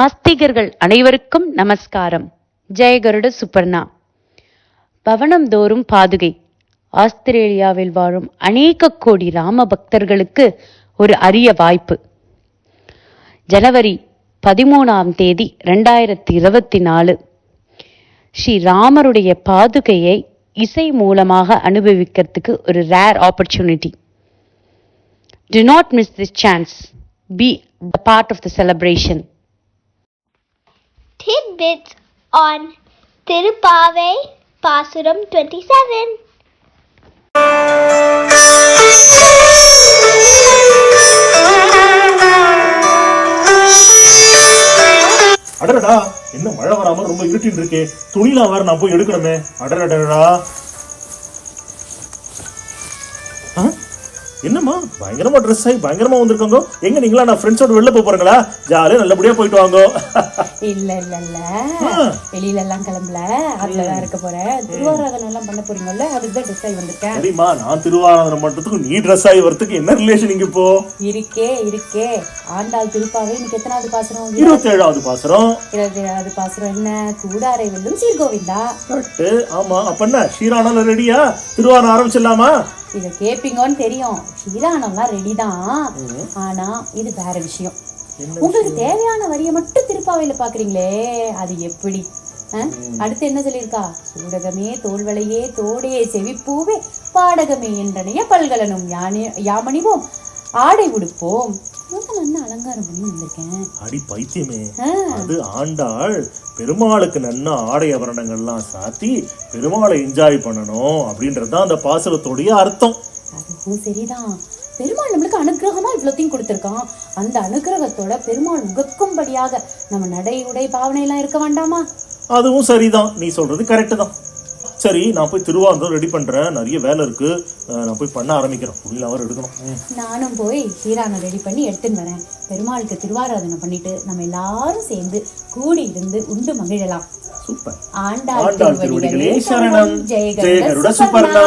ஆஸ்திகர்கள் அனைவருக்கும் நமஸ்காரம். ஜெயகருட சுப்பர்ணா. பவனம் தோறும் பாதுகை. ஆஸ்திரேலியாவில் வாழும் அநேக கோடி ராம பக்தர்களுக்கு ஒரு அரிய வாய்ப்பு. ஜனவரி 13 2024 ஸ்ரீ ராமருடைய பாதுகையை இசை மூலமாக அனுபவிக்கிறதுக்கு ஒரு rare opportunity. Do not miss this chance. Be a part of the celebration. Tidbits on Tirupavai Pasuram 27. அடடா, என்ன மழை வராம ரொம்ப இருட்டின்னு இருக்கே. துணிலாம் வேற நான் போய் எடுக்கணுமே. அடடா, என்னம்மா பயங்கரமா ட்ரெஸ் ஆகி பயங்கரமா வந்திருக்காங்க. எங்க நீங்களா நான் ஃப்ரெண்ட்ஸோட வெளில போறீங்களா? ஜாலியா நல்லபடியா போயிட்டு வாங்க. இல்ல வெளியில எல்லாம் கிளம்பல, அதுலதான் இருக்க போறேன். திருவாராதனம் எல்லாம் பண்ண போறீங்கல்ல, அதுக்குதான் ட்ரெஸ் ஆகி வந்திருக்கேன். சரிம்மா, நான் திருவாராதனம் பண்றதுக்கு நீ ட்ரெஸ் ஆகி வரதுக்கு என்ன ரிலேஷன் இங்க இப்போ? இருக்கே ஆண்டாள் திருப்பாவை இன்னைக்கு எத்தனாவது பாசுரம்? 27வது பாசுரம். 27வது பாசுரம் என்ன? கூடாரை வெல்லும் சீர்கோவிந்தா. ஆமா, அப்ப என்ன ஸ்ரீராணம் ரெடியா? திருவாரம் ஆரம்பிச்சிடலாமா? இத கேப்பீங்கன்னு தெரியும். ஸ்ரீராணம்லாம் ரெடி தான். ஆனா இது வேற விஷயம். உங்களுக்கு தேவையான வரியை மட்டும் திருப்பாவையில பாக்குறீங்களே, அது எப்படி? அடுத்து என்ன சொல்லியிருக்கா? சூடகமே தோல்வளையே தோடே செவிப்பூவே பாடகமே என்றனைய பல்கலனும் யாமணிவோம் ஆடை உடுப்போம். நல்ல அலங்காரம் பண்ணி வந்திருக்கேன். அடி பைத்தியமே, அது ஆண்டாள் பெருமாளுக்கு நல்ல ஆடை ஆபரணங்கள்லாம் சாத்தி பெருமாளை என்ஜாய் பண்ணணும் அப்படின்றதுதான் அந்த பாசுரத்தோடைய அர்த்தம். அதுவும் சரிதான். பெருமாள் நம்மளுக்கு அனுகிரகமா இவ்வளத்தையும் கொடுத்திருக்கான். அந்த அனுகிரகத்தோட பெருமாள் உகக்கும்படியாக நம்ம நடை உடை பாவனை எல்லாம் இருக்க வேண்டாமா? அதுவும் சரிதான், நீ சொல்றது கரெக்ட் தான். சரி, நான் போய் திருவாரூர் ரெடி பண்றேன். நிறைய வேலை இருக்கு, நான் போய் பண்ண ஆரம்பிக்கிறேன். புள்ளில அவர் எடுக்கணும். நானும் போய் ஸ்ரீராணம் ரெடி பண்ணி எடுத்துன்னு வரேன். பெருமாளுக்கு திருவாராதனை பண்ணிட்டு நம்ம எல்லாரும் சேர்ந்து கூடி இருந்து உண்டு மகிழலாம். சூப்பர். ஆண்டாள் திருவடிகளே சரணம். ஜெயகருட சுப்பர்ணா.